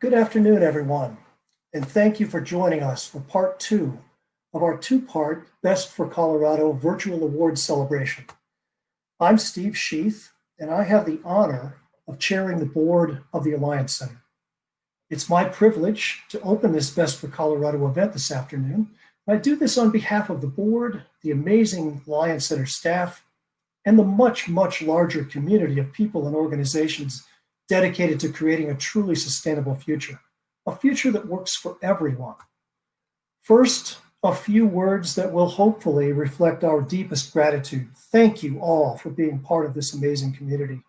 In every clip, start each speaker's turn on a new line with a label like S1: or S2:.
S1: Good afternoon, everyone, and thank you for joining us for part two of our two-part Best for Colorado virtual awards celebration. I'm Steve Sheath, and I have the honor of chairing the board of the Alliance Center. It's my privilege to open this Best for Colorado event this afternoon. I do this on behalf of the board, the amazing Alliance Center staff, and the much, much larger community of people and organizations dedicated to creating a truly sustainable future, a future that works for everyone. First, a few words that will hopefully reflect our deepest gratitude. Thank you all for being part of this amazing community.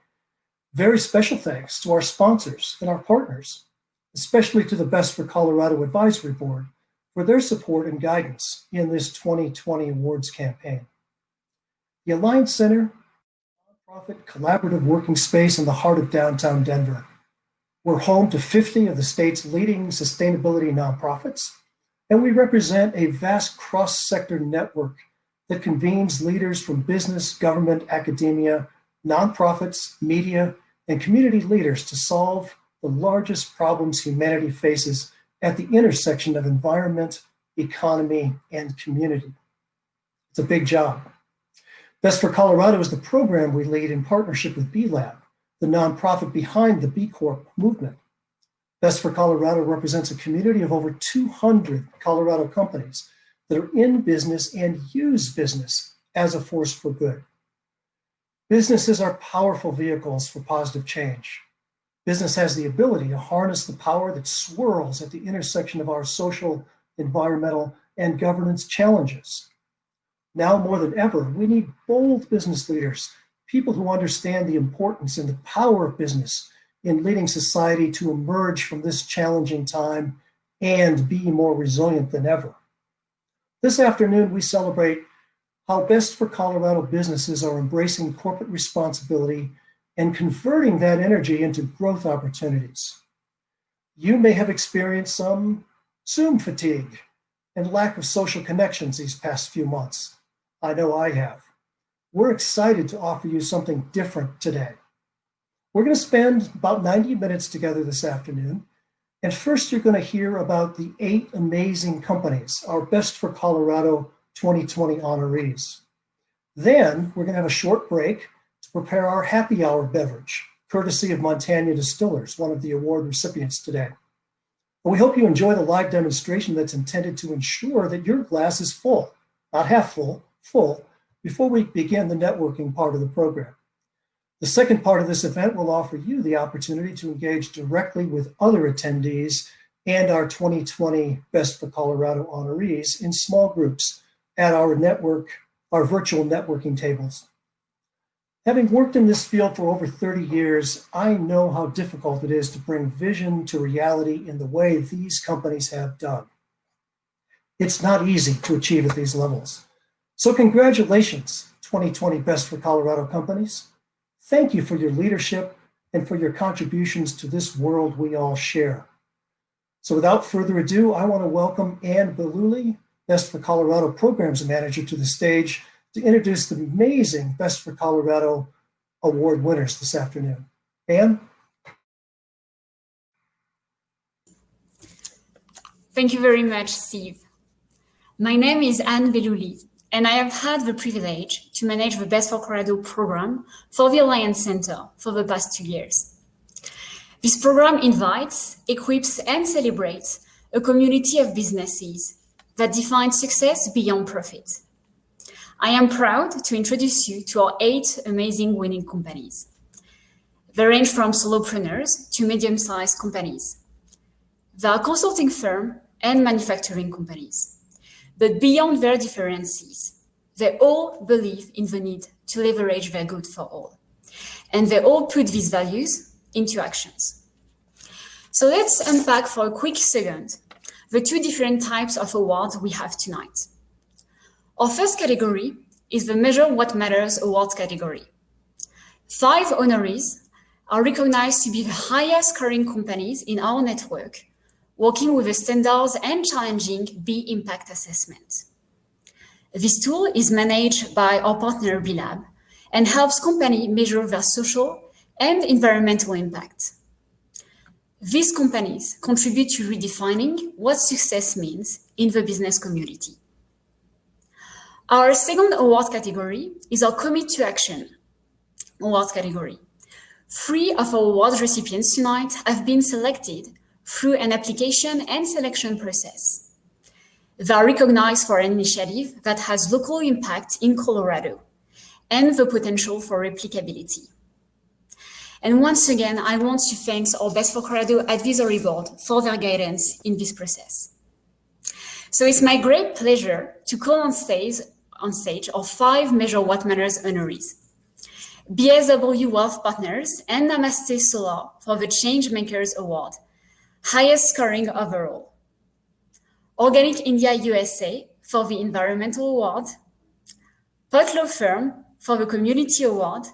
S1: Very special thanks to our sponsors and our partners, especially to the Best for Colorado Advisory Board for their support and guidance in this 2020 awards campaign. The Alliance Center, a nonprofit collaborative working space in the heart of downtown Denver. We're home to 50 of the state's leading sustainability nonprofits, and we represent a vast cross-sector network that convenes leaders from business, government, academia, nonprofits, media, and community leaders to solve the largest problems humanity faces at the intersection of environment, economy, and community. It's a big job. Best for Colorado is the program we lead in partnership with B-Lab, the nonprofit behind the B Corp movement. Best for Colorado represents a community of over 200 Colorado companies that are in business and use business as a force for good. Businesses are powerful vehicles for positive change. Business has the ability to harness the power that swirls at the intersection of our social, environmental, and governance challenges. Now more than ever, we need bold business leaders, people who understand the importance and the power of business in leading society to emerge from this challenging time and be more resilient than ever. This afternoon, we celebrate how Best for Colorado businesses are embracing corporate responsibility and converting that energy into growth opportunities. You may have experienced some Zoom fatigue and lack of social connections these past few months. I know I have. We're excited to offer you something different today. We're going to spend about 90 minutes together this afternoon. And first, you're going to hear about the 8 amazing companies, our Best for Colorado 2020 honorees. Then we're going to have a short break to prepare our happy hour beverage, courtesy of Montana Distillers, one of the award recipients today. And we hope you enjoy the live demonstration that's intended to ensure that your glass is full, not half full, full, before we begin the networking part of the program. The second part of this event will offer you the opportunity to engage directly with other attendees and our 2020 Best for Colorado honorees in small groups at our virtual networking tables. Having worked in this field for over 30 years, I know how difficult it is to bring vision to reality in the way these companies have done. It's not easy to achieve at these levels. So congratulations, 2020 Best for Colorado companies. Thank you for your leadership and for your contributions to this world we all share. So without further ado, I want to welcome Anne Beluli, Best for Colorado Programs Manager, to the stage to introduce the amazing Best for Colorado award winners this afternoon. Anne?
S2: Thank you very much, Steve. My name is Anne Beluli, and I have had the privilege to manage the Best for Colorado program for the Alliance Center for the past 2 years. This program invites, equips, and celebrates a community of businesses that define success beyond profit. I am proud to introduce you to our 8 amazing winning companies. They range from solopreneurs to medium-sized companies. They are consulting firms and manufacturing companies. But beyond their differences, they all believe in the need to leverage their good for all. And they all put these values into actions. So let's unpack for a quick second the 2 different types of awards we have tonight. Our first category is the Measure What Matters Awards category. 5 honorees are recognized to be the highest scoring companies in our network, working with the standards and challenging B impact assessment. This tool is managed by our partner B-Lab and helps companies measure their social and environmental impact. These companies contribute to redefining what success means in the business community. Our second award category is our Commit to Action award category. 3 of our award recipients tonight have been selected through an application and selection process. They are recognized for an initiative that has local impact in Colorado and the potential for replicability. And once again, I want to thank our Best for Colorado Advisory Board for their guidance in this process. So it's my great pleasure to call on stage our 5 Measure What Matters honorees. BSW Wealth Partners and Namaste Solar for the Changemakers Award, highest scoring overall. Organic India USA for the Environmental Award, Pot Law Firm for the Community Award,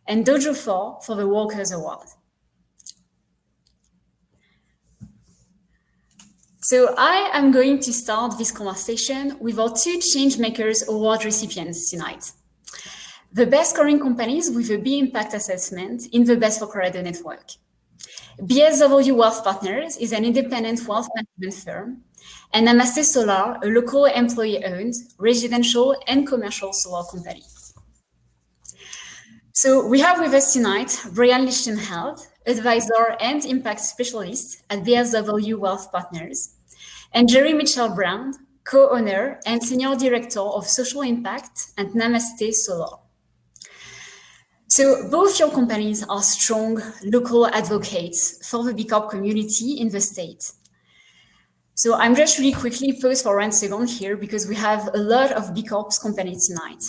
S2: and Dojo 4 for the Workers Award. So I am going to start this conversation with our 2 Changemakers Award recipients tonight. The best scoring companies with a B impact assessment in the Best for Colorado network. BSW Wealth Partners is an independent wealth management firm, and Namaste Solar, a local employee-owned residential and commercial solar company. So we have with us tonight Brian Lichtenheld, advisor and impact specialist at BSW Wealth Partners, and Jerry Mitchell-Brown, co-owner and senior director of social impact at Namaste Solar. So both your companies are strong local advocates for the B Corp community in the state. So I'm just really quickly pause for 1 second here because we have a lot of B Corp companies tonight.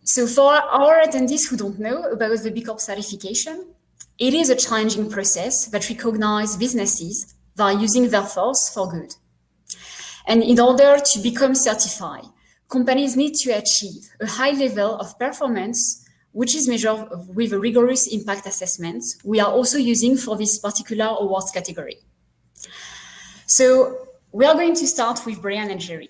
S2: So for our attendees who don't know about the B Corp certification, it is a challenging process that recognizes businesses that are using their force for good. And in order to become certified, companies need to achieve a high level of performance, which is measured with a rigorous impact assessment we are also using for this particular awards category. So we are going to start with Brian and Jerry.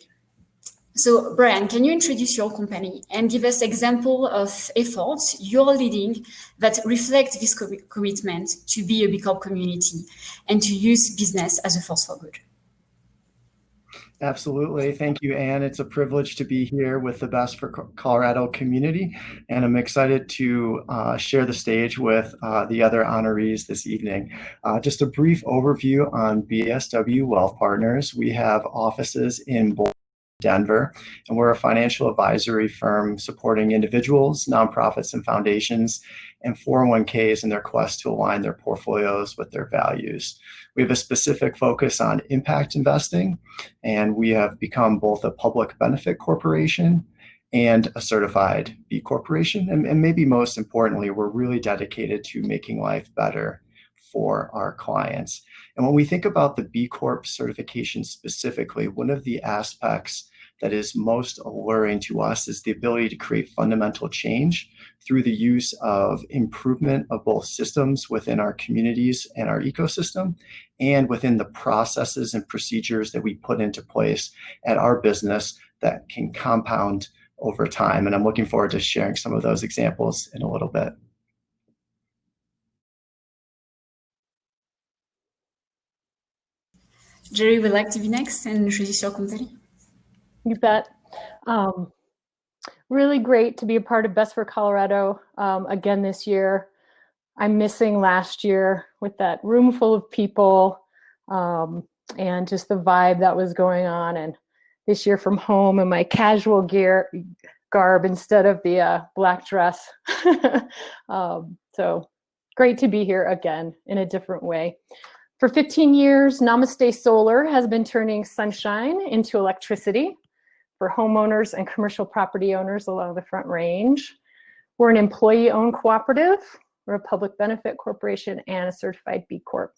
S2: So Brian, can you introduce your company and give us example of efforts you're leading that reflect this commitment to be a B Corp community and to use business as a force for good?
S3: Absolutely. Thank you, Anne. It's a privilege to be here with the Best for Colorado community, and I'm excited to share the stage with the other honorees this evening. Just a brief overview on BSW Wealth Partners. We have offices in Denver, and we're a financial advisory firm supporting individuals, nonprofits, and foundations, and 401ks in their quest to align their portfolios with their values. We have a specific focus on impact investing, and we have become both a public benefit corporation and a certified B Corporation. And maybe most importantly, we're really dedicated to making life better for our clients. And when we think about the B Corp certification specifically, one of the aspects that is most alluring to us is the ability to create fundamental change through the use of improvement of both systems within our communities and our ecosystem, and within the processes and procedures that we put into place at our business that can compound over time. And I'm looking forward to sharing some of those examples in a little bit.
S2: Jerry would like to be next and introduce your company.
S4: You bet. Really great to be a part of Best for Colorado again this year. I'm missing last year with that room full of people and just the vibe that was going on. And this year from home in my casual garb instead of the black dress. So great to be here again in a different way. For 15 years, Namaste Solar has been turning sunshine into electricity for homeowners and commercial property owners along the Front Range. We're an employee-owned cooperative. We're a public benefit corporation and a certified B Corp.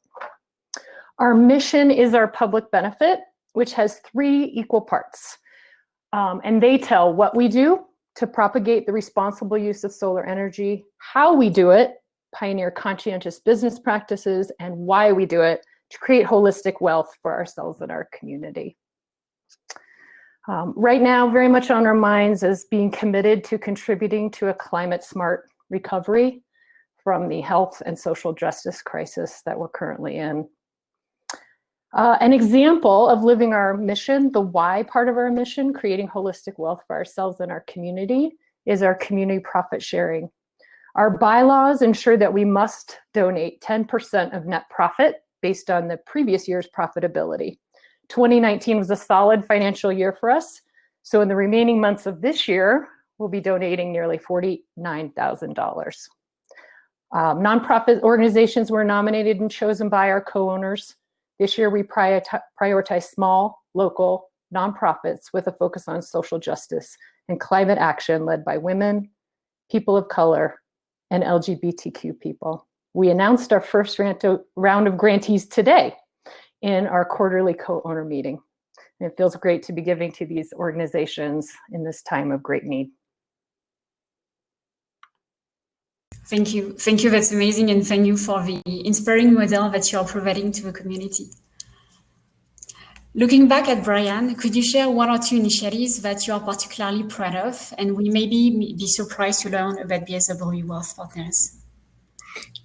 S4: Our mission is our public benefit, which has 3 equal parts. And they tell what we do to propagate the responsible use of solar energy, how we do it, pioneer conscientious business practices, and why we do it to create holistic wealth for ourselves and our community. Right now, very much on our minds is being committed to contributing to a climate-smart recovery from the health and social justice crisis that we're currently in. An example of living our mission, the why part of our mission, creating holistic wealth for ourselves and our community, is our community profit sharing. Our bylaws ensure that we must donate 10% of net profit based on the previous year's profitability. 2019 was a solid financial year for us. So in the remaining months of this year, we'll be donating nearly $49,000. Nonprofit organizations were nominated and chosen by our co-owners. This year, we prioritize small, local nonprofits with a focus on social justice and climate action led by women, people of color, and LGBTQ people. We announced our first round of grantees today in our quarterly co-owner meeting. And it feels great to be giving to these organizations in this time of great need.
S2: Thank you. Thank you. That's amazing. And thank you for the inspiring model that you are providing to the community. Looking back at Brian, could you share one or two initiatives that you are particularly proud of and we maybe be surprised to learn about BSW Wealth Partners?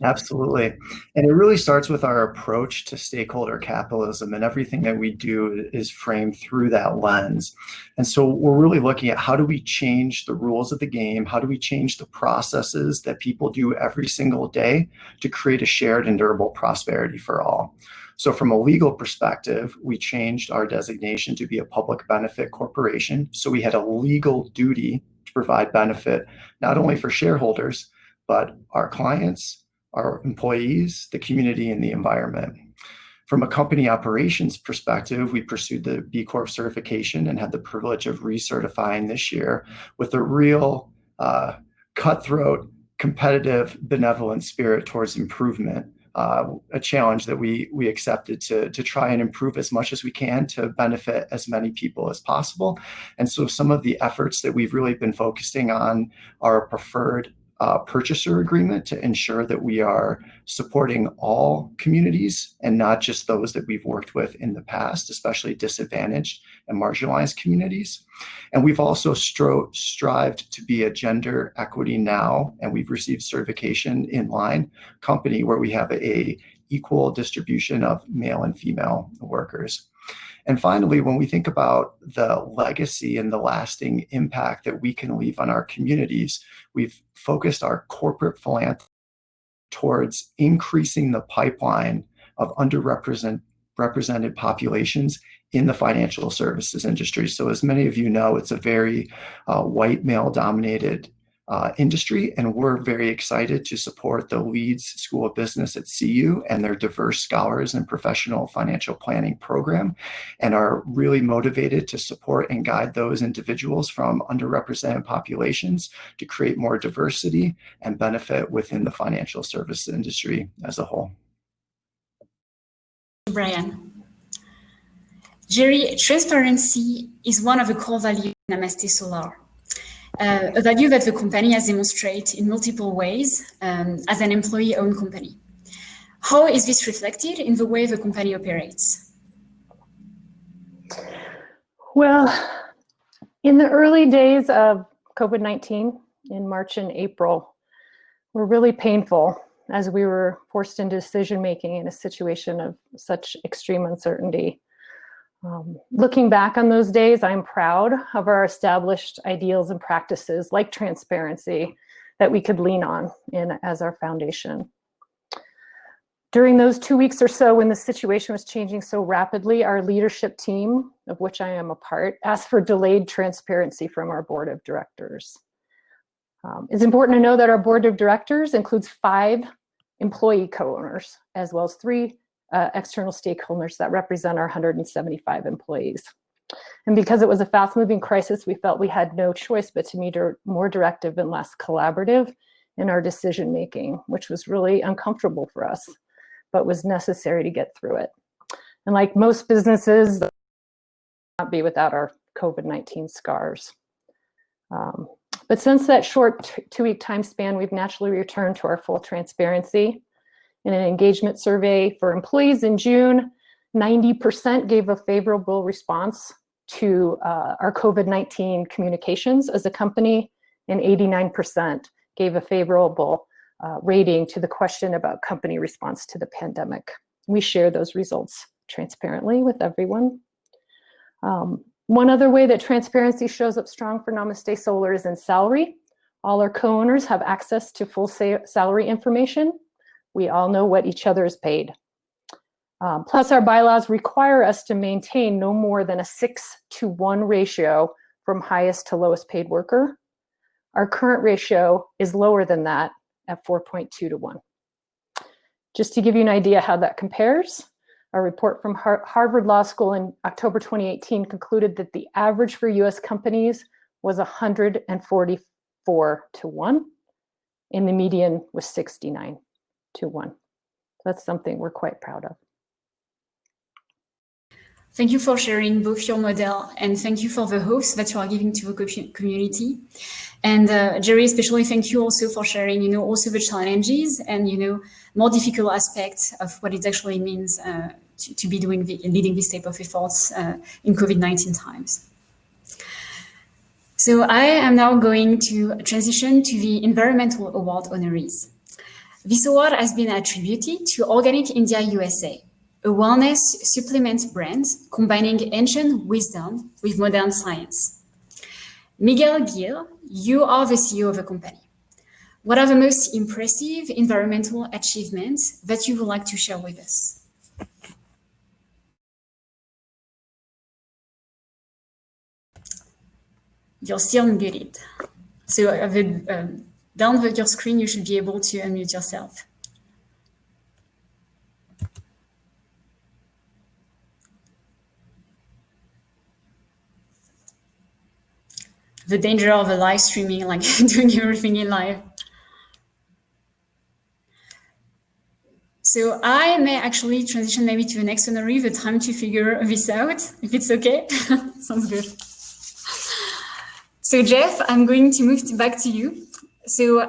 S3: Absolutely. And it really starts with our approach to stakeholder capitalism, and everything that we do is framed through that lens. And so we're really looking at how do we change the rules of the game? How do we change the processes that people do every single day to create a shared and durable prosperity for all? So from a legal perspective, we changed our designation to be a public benefit corporation. So we had a legal duty to provide benefit, not only for shareholders, but our clients, our employees, the community, and the environment. From a company operations perspective, we pursued the B Corp certification and had the privilege of recertifying this year with a real cutthroat, competitive, benevolent spirit towards improvement. A challenge that we accepted to try and improve as much as we can to benefit as many people as possible. And so some of the efforts that we've really been focusing on are a preferred purchaser agreement to ensure that we are supporting all communities and not just those that we've worked with in the past, especially disadvantaged and marginalized communities. And we've also strived to be a gender equity now, and we've received certification in line company where we have a equal distribution of male and female workers. And finally, when we think about the legacy and the lasting impact that we can leave on our communities, we've focused our corporate philanthropy towards increasing the pipeline of underrepresented populations in the financial services industry. So as many of you know, it's a very white male-dominated industry, and we're very excited to support the Leeds School of Business at CU and their diverse scholars and professional financial planning program, and are really motivated to support and guide those individuals from underrepresented populations to create more diversity and benefit within the financial service industry as a whole.
S2: Brian. Jerry, transparency is one of the core values in Namaste Solar. A value that the company has demonstrated in multiple ways as an employee-owned company. How is this reflected in the way the company operates?
S4: Well, in the early days of COVID-19, in March and April, were really painful as we were forced into decision-making in a situation of such extreme uncertainty. Looking back on those days, I'm proud of our established ideals and practices like transparency that we could lean on as our foundation. During those 2 weeks or so when the situation was changing so rapidly, our leadership team, of which I am a part, asked for delayed transparency from our board of directors. It's important to know that our board of directors includes 5 employee co-owners, as well as 3 external stakeholders that represent our 175 employees. And because it was a fast-moving crisis, we felt we had no choice but to be more directive and less collaborative in our decision-making, which was really uncomfortable for us, but was necessary to get through it. And like most businesses, not be without our COVID-19 scars. But since that short 2-week time span, we've naturally returned to our full transparency. In an engagement survey for employees in June, 90% gave a favorable response to our COVID-19 communications as a company, and 89% gave a favorable rating to the question about company response to the pandemic. We share those results transparently with everyone. One other way that transparency shows up strong for Namaste Solar is in salary. All our co-owners have access to full salary information. We all know what each other is paid. Plus, our bylaws require us to maintain no more than a 6-to-1 ratio from highest to lowest paid worker. Our current ratio is lower than that at 4.2-to-1. Just to give you an idea how that compares, a report from Harvard Law School in October 2018 concluded that the average for US companies was 144-to-1, and the median was 69-to-1. That's something we're quite proud of.
S2: Thank you for sharing both your model, and thank you for the hopes that you are giving to the community. And Jerry, especially thank you also for sharing, also the challenges and, more difficult aspects of what it actually means to be leading this type of efforts in COVID-19 times. So I am now going to transition to the Environmental Award honorees. This award has been attributed to Organic India USA, a wellness supplement brand combining ancient wisdom with modern science. Miguel Gil, you are the CEO of the company. What are the most impressive environmental achievements that you would like to share with us? You're still unmuted. So down your screen, you should be able to unmute yourself. The danger of a live streaming, like doing everything in live. So I may actually transition maybe to the next honoree, the time to figure this out, if it's okay. Sounds good. So Jeff, I'm going to move back to you. So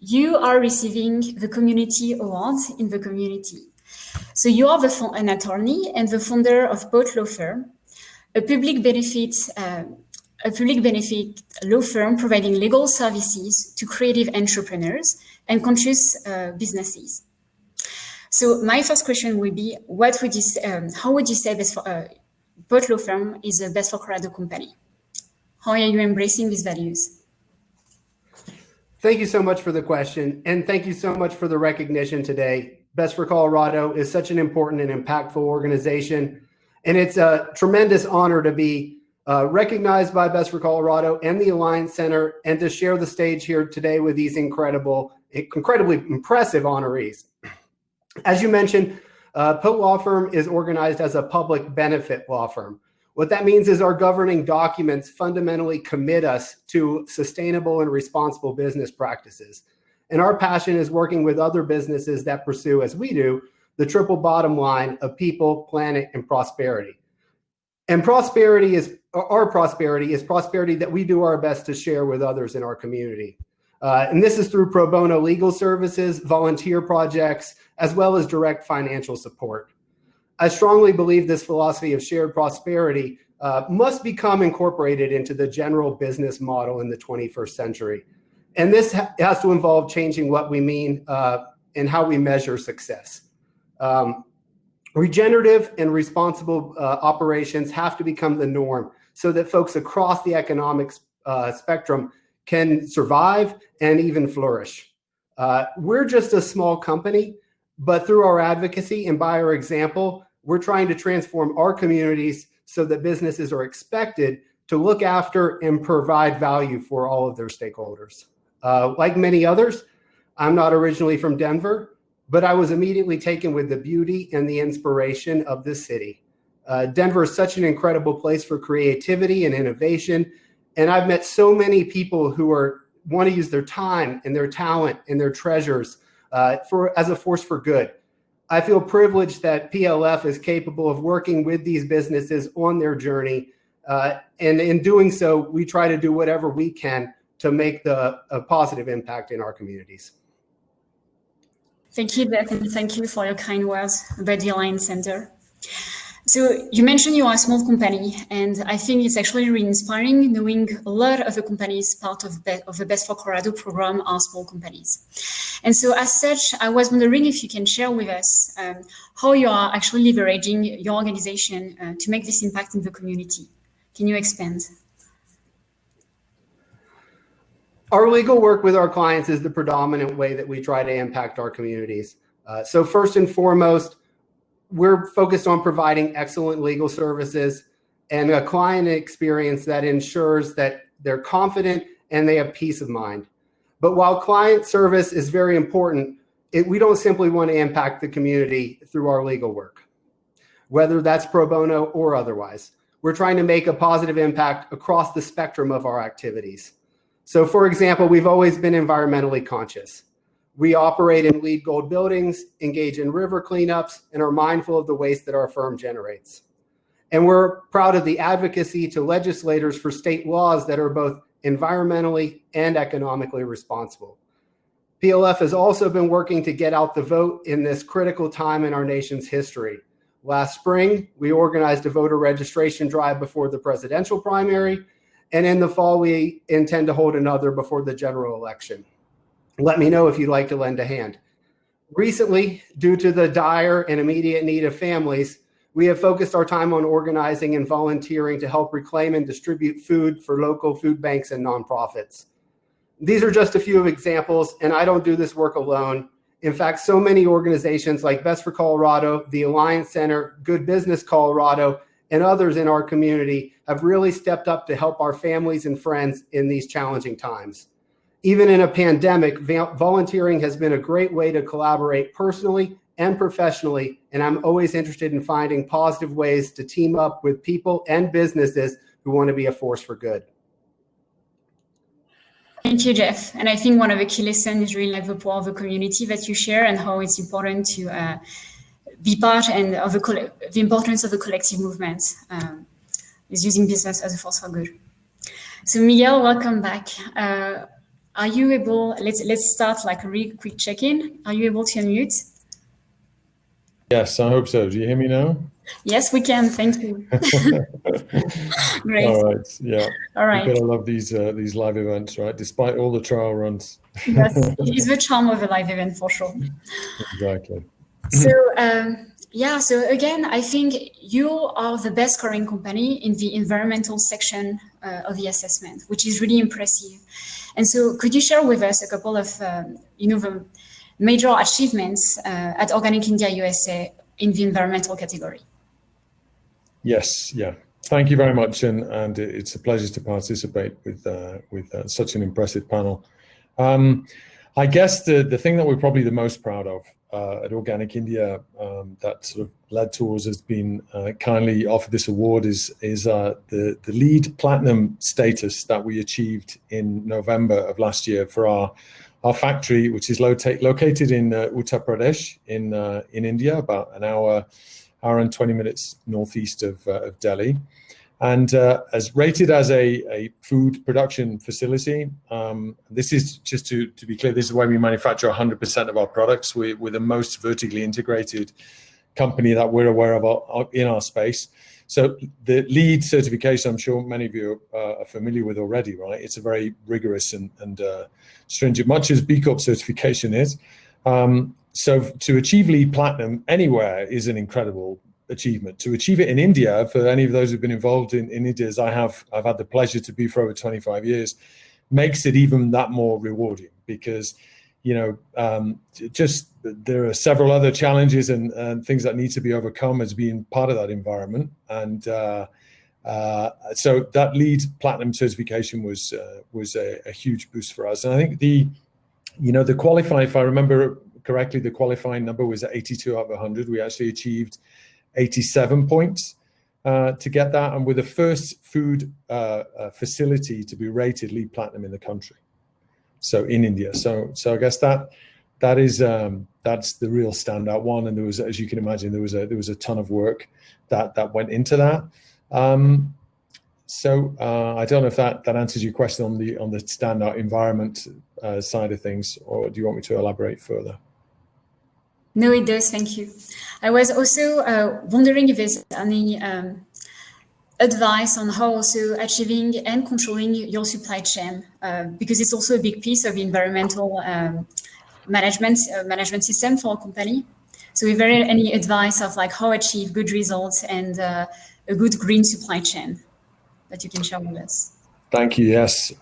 S2: you are receiving the Community Award in the community. So you are an attorney and the founder of Boat Law Firm, a public benefit law firm providing legal services to creative entrepreneurs and conscious businesses. So my first question would be, how would you say Boat Law Firm is a Best for Colorado company? How are you embracing these values?
S5: Thank you so much for the question, and thank you so much for the recognition today. Best for Colorado is such an important and impactful organization, and it's a tremendous honor to be recognized by Best for Colorado and the Alliance Center, and to share the stage here today with these incredibly impressive honorees. As you mentioned, Boat Law Firm is organized as a public benefit law firm. What that means is our governing documents fundamentally commit us to sustainable and responsible business practices. And our passion is working with other businesses that pursue, as we do, the triple bottom line of people, planet, and prosperity. And our prosperity is prosperity that we do our best to share with others in our community. And this is through pro bono legal services, volunteer projects, as well as direct financial support. I strongly believe this philosophy of shared prosperity must become incorporated into the general business model in the 21st century. And this has to involve changing what we mean and how we measure success. Regenerative and responsible operations have to become the norm so that folks across the economic spectrum can survive and even flourish. We're just a small company, but through our advocacy and by our example, we're trying to transform our communities so that businesses are expected to look after and provide value for all of their stakeholders. Like many others, I'm not originally from Denver, but I was immediately taken with the beauty and the inspiration of this city. Denver is such an incredible place for creativity and innovation, and I've met so many people who want to use their time and their talent and their treasures as a force for good. I feel privileged that PLF is capable of working with these businesses on their journey. And in doing so, we try to do whatever we can to make a positive impact in our communities.
S2: Thank you, Beth, and thank you for your kind words about the Alliance Center. So you mentioned you are a small company, and I think it's actually really inspiring knowing a lot of the companies part of the Best for Colorado program are small companies. And so as such, I was wondering if you can share with us how you are actually leveraging your organization to make this impact in the community. Can you expand?
S5: Our legal work with our clients is the predominant way that we try to impact our communities. So first and foremost, we're focused on providing excellent legal services and a client experience that ensures that they're confident and they have peace of mind. But while client service is very important, we don't simply want to impact the community through our legal work, whether that's pro bono or otherwise. We're trying to make a positive impact across the spectrum of our activities. So for example, we've always been environmentally conscious. We operate in LEED Gold buildings, engage in river cleanups, and are mindful of the waste that our firm generates. And we're proud of the advocacy to legislators for state laws that are both environmentally and economically responsible. PLF has also been working to get out the vote in this critical time in our nation's history. Last spring, we organized a voter registration drive before the presidential primary, and in the fall, we intend to hold another before the general election. Let me know if you'd like to lend a hand. Recently, due to the dire and immediate need of families, we have focused our time on organizing and volunteering to help reclaim and distribute food for local food banks and nonprofits. These are just a few examples, and I don't do this work alone. In fact, so many organizations like Best for Colorado, the Alliance Center, Good Business Colorado, and others in our community have really stepped up to help our families and friends in these challenging times. Even in a pandemic, volunteering has been a great way to collaborate personally and professionally, and I'm always interested in finding positive ways to team up with people and businesses who want to be a force for good.
S2: Thank you, Jeff. And I think one of the key lessons is really like the power of the community that you share and how it's important to be part and of the importance of the collective movement is using business as a force for good. So Miguel, welcome back. Are you able, let's start like a really quick check-in. Are you able to unmute?
S6: Yes, I hope so. Do you hear me now?
S2: Yes, we can. Thank you. Great.
S6: All right. Yeah.
S2: All right.
S6: You gotta love these live events, right? Despite all the trial runs.
S2: Yes, it is the charm of a live event for sure.
S6: Exactly.
S2: So yeah, so again, I think you are the best scoring company in the environmental section of the assessment, which is really impressive. And so could you share with us a couple of, the major achievements at Organic India USA in the environmental category?
S6: Yes. Yeah. Thank you very much. And it's a pleasure to participate with such an impressive panel. I guess the thing that we're probably the most proud of at Organic India that sort of led towards has been kindly offered this award is the LEED Platinum status that we achieved in November of last year for our factory, which is located in Uttar Pradesh in India, about an hour and 20 minutes northeast of Delhi. And as rated as a food production facility, this is just to be clear, this is why we manufacture 100% of our products. We're the most vertically integrated company that we're aware of in our space. So the LEED certification, I'm sure many of you are familiar with already, right? It's a very rigorous and stringent, much as B Corp certification is. So to achieve LEED Platinum anywhere is an incredible achievement. To achieve it in India, for any of those who've been involved in India, as I've had the pleasure to be for over 25 years, makes it even that more rewarding because, just there are several other challenges and things that need to be overcome as being part of that environment. And so that LEED Platinum certification was a huge boost for us. And I think the qualifying, if I remember correctly, the qualifying number was 82 out of 100. We actually achieved 87 points to get that, and we're the first food facility to be rated LEED Platinum in the country. So in India, so I guess that is that's the real standout one. And there was, as you can imagine, there was a ton of work that went into that. So I don't know if that answers your question on the standout environment side of things, or do you want me to elaborate further?
S2: No, it does. Thank you. I was also wondering if there's any advice on how also achieving and controlling your supply chain, because it's also a big piece of the environmental management system for a company. So is there any advice of like how achieve good results and a good green supply chain that you can share with us?
S6: Thank you. Yes,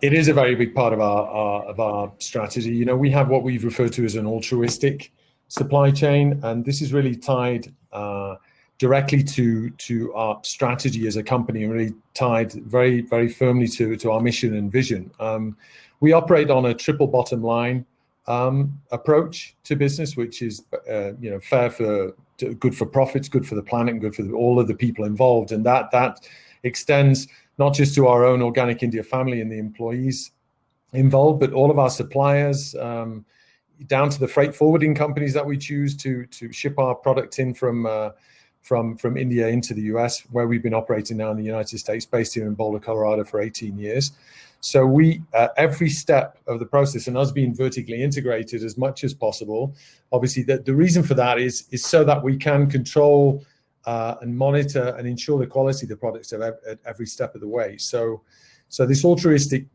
S6: it is a very big part of our strategy. You know, we have what we've referred to as an altruistic supply chain, and this is really tied directly to our strategy as a company, and really tied very, very firmly to our mission and vision. We operate on a triple bottom line approach to business, which is you know, good for profits, good for the planet, and good for all of the people involved, and that extends not just to our own Organic India family and the employees involved, but all of our suppliers, down to the freight forwarding companies that we choose to ship our product in from India into the US, where we've been operating now in the United States, based here in Boulder, Colorado for 18 years. So we, every step of the process, and us being vertically integrated as much as possible, obviously the reason for that is so that we can control and monitor and ensure the quality of the products at every step of the way. So this altruistic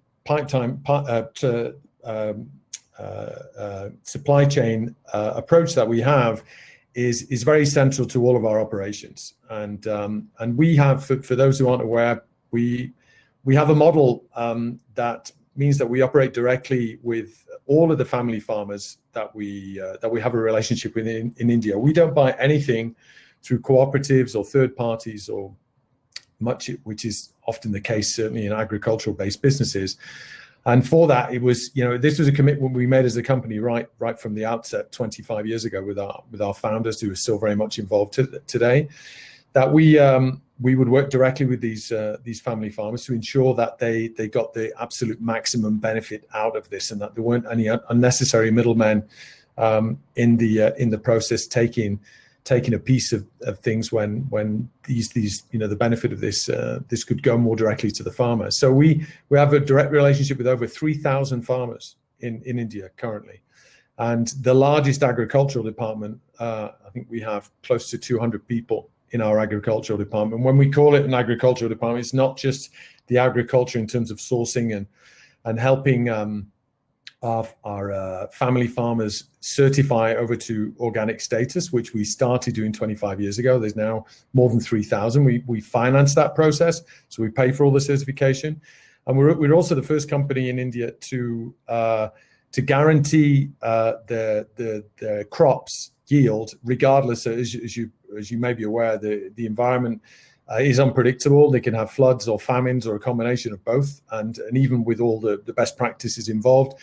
S6: supply chain approach that we have is very central to all of our operations. And we have, for those who aren't aware, we have a model that means that we operate directly with all of the family farmers that we have a relationship with in India. We don't buy anything through cooperatives or third parties, or much, which is often the case certainly in agricultural-based businesses. And for that, it was, you know, this was a commitment we made as a company right from the outset 25 years ago with our founders, who are still very much involved today, that we would work directly with these family farmers to ensure that they got the absolute maximum benefit out of this, and that there weren't any unnecessary middlemen in the process taking a piece of things when these you know, the benefit of this could go more directly to the farmer. So we have a direct relationship with over 3,000 farmers in India currently, and the largest agricultural department, I think we have close to 200 people in our agricultural department. When we call it an agricultural department, it's not just the agriculture in terms of sourcing and helping our family farmers certify over to organic status, which we started doing 25 years ago. There's now more than 3,000. We finance that process, so we pay for all the certification, and we're also the first company in India to guarantee the crops yield, regardless. As you may be aware, the environment is unpredictable. They can have floods or famines or a combination of both, and even with all the best practices involved,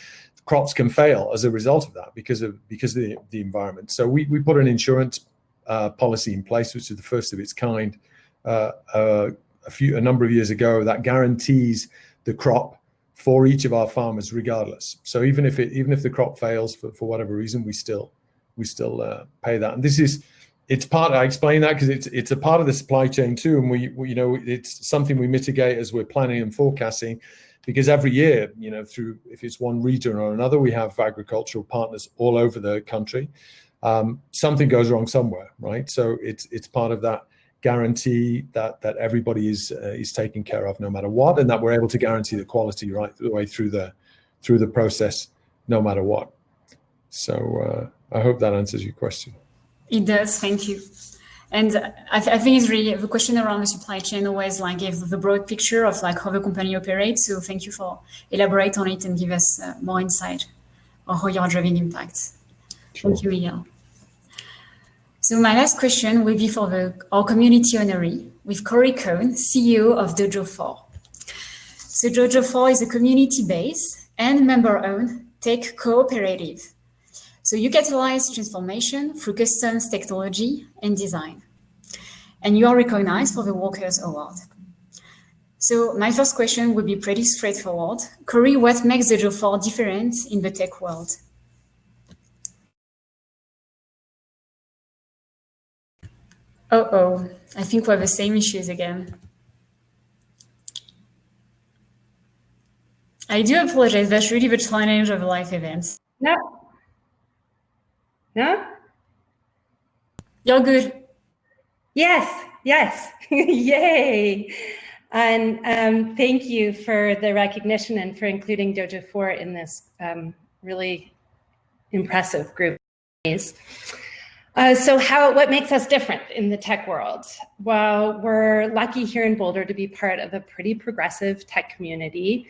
S6: crops can fail as a result of that because of the environment. So we put an insurance policy in place, which is the first of its kind a number of years ago, that guarantees the crop for each of our farmers regardless. So even if the crop fails for whatever reason, we still pay that. And it's part, I explain that because it's a part of the supply chain too, and we you know, it's something we mitigate as we're planning and forecasting, because every year, you know, through, if it's one region or another, we have agricultural partners all over the country. Something goes wrong somewhere, right? So it's part of that guarantee that everybody is taken care of no matter what, and that we're able to guarantee the quality right the way through the process no matter what. So I hope that answers your question.
S2: It does, thank you. And I think it's really the question around the supply chain always like give the broad picture of like how the company operates. So thank you for elaborate on it and give us more insight on how you're driving impact. Sure. Thank you, Miguel. So my last question will be for our community honoree with Corey Cohn, CEO of Dojo 4. So Dojo 4 is a community-based and member-owned tech cooperative. So you catalyze transformation through customs technology and design. And you are recognized for the Walkers Award. So my first question would be pretty straightforward. Corey, what makes Dojo 4 different in the tech world? Uh-oh, I think we have the same issues again. I do apologize, that's really the challenge of a live event.
S7: No.
S2: You're good.
S7: Yes, yay. And thank you for the recognition and for including Dojo 4 in this really impressive group. So what makes us different in the tech world? Well, we're lucky here in Boulder to be part of a pretty progressive tech community.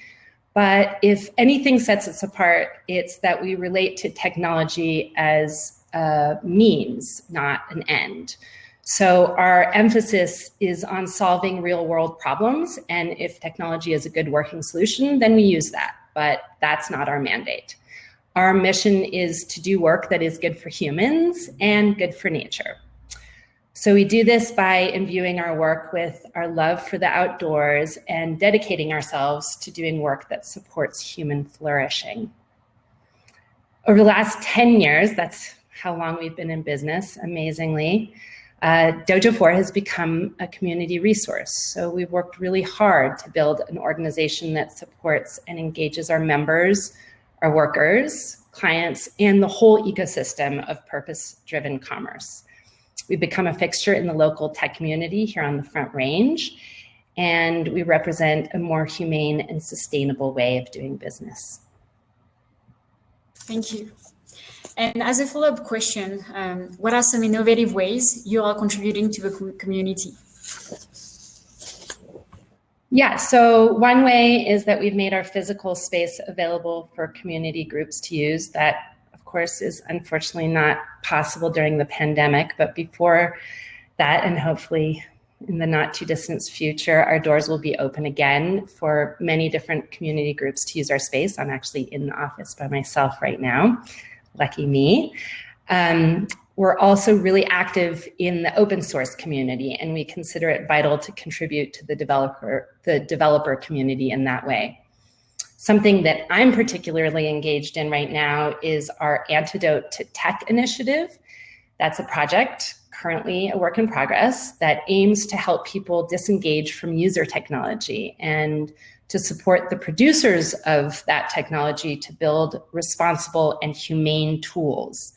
S7: But if anything sets us apart, it's that we relate to technology as a means, not an end. So our emphasis is on solving real world problems. And if technology is a good working solution, then we use that. But that's not our mandate. Our mission is to do work that is good for humans and good for nature. So we do this by imbuing our work with our love for the outdoors and dedicating ourselves to doing work that supports human flourishing. Over the last 10 years, that's how long we've been in business, amazingly, Dojo 4 has become a community resource. So we've worked really hard to build an organization that supports and engages our members, our workers, clients, and the whole ecosystem of purpose-driven commerce. We've become a fixture in the local tech community here on the Front Range, and we represent a more humane and sustainable way of doing business.
S2: Thank you. And as a follow-up question, what are some innovative ways you are contributing to the community?
S7: Yeah, so one way is that we've made our physical space available for community groups to use. That, of course, is unfortunately not possible during the pandemic, but before that, and hopefully in the not too distant future, our doors will be open again for many different community groups to use our space. I'm actually in the office by myself right now. Lucky me. We're also really active in the open source community, and we consider it vital to contribute to the developer community in that way. Something that I'm particularly engaged in right now is our Antidote to Tech initiative. That's a project, currently a work in progress, that aims to help people disengage from user technology and to support the producers of that technology to build responsible and humane tools.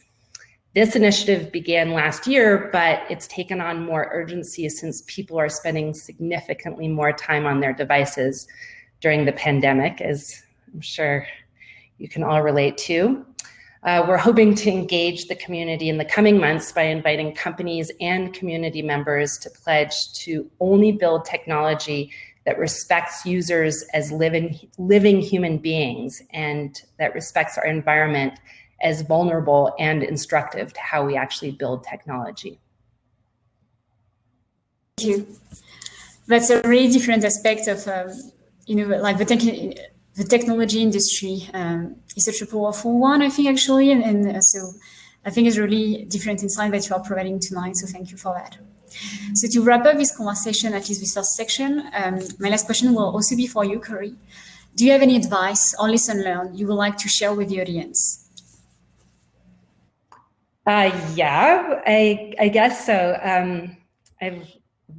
S7: This initiative began last year, but it's taken on more urgency since people are spending significantly more time on their devices during the pandemic, as I'm sure you can all relate to. We're hoping to engage the community in the coming months by inviting companies and community members to pledge to only build technology that respects users as living human beings and that respects our environment as vulnerable and instructive to how we actually build technology.
S2: Thank you. That's a really different aspect of, like the technology industry is such a powerful one, I think, actually. And so I think it's really different insight that you are providing tonight. So thank you for that. So to wrap up this conversation, at least this first section, my last question will also be for you, Corey. Do you have any advice or lesson learned you would like to share with the audience?
S7: Yeah, I guess so. I've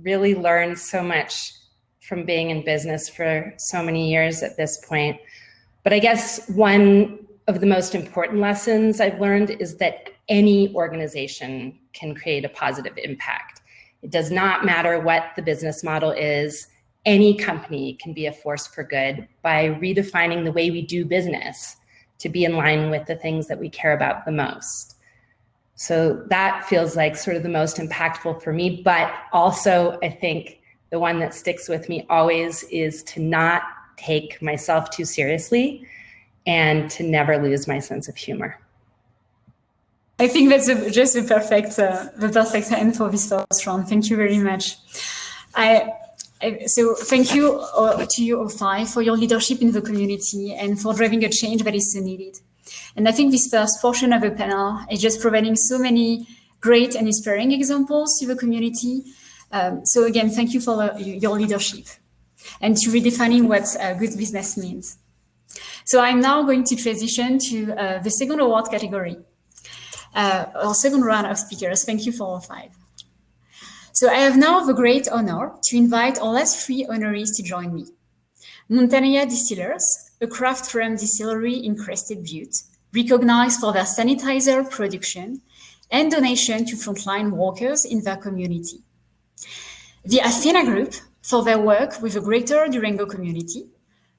S7: really learned so much from being in business for so many years at this point. But I guess one of the most important lessons I've learned is that any organization can create a positive impact. It does not matter what the business model is. Any company can be a force for good by redefining the way we do business to be in line with the things that we care about the most. So that feels like sort of the most impactful for me, but also I think the one that sticks with me always is to not take myself too seriously and to never lose my sense of humor.
S2: I think that's just the perfect end for this first round. Thank you very much. So thank you to you all five for your leadership in the community and for driving a change that is so needed. And I think this first portion of the panel is just providing so many great and inspiring examples to the community. So again, thank you for your leadership and to redefining what good business means. So I'm now going to transition to the second award category, our second round of speakers. Thank you for all five. So I have now the great honor to invite our last three honorees to join me. Montaña Distillers, a craft rum distillery in Crested Butte, recognized for their sanitizer production and donation to frontline workers in their community. The Athena Group for their work with the Greater Durango community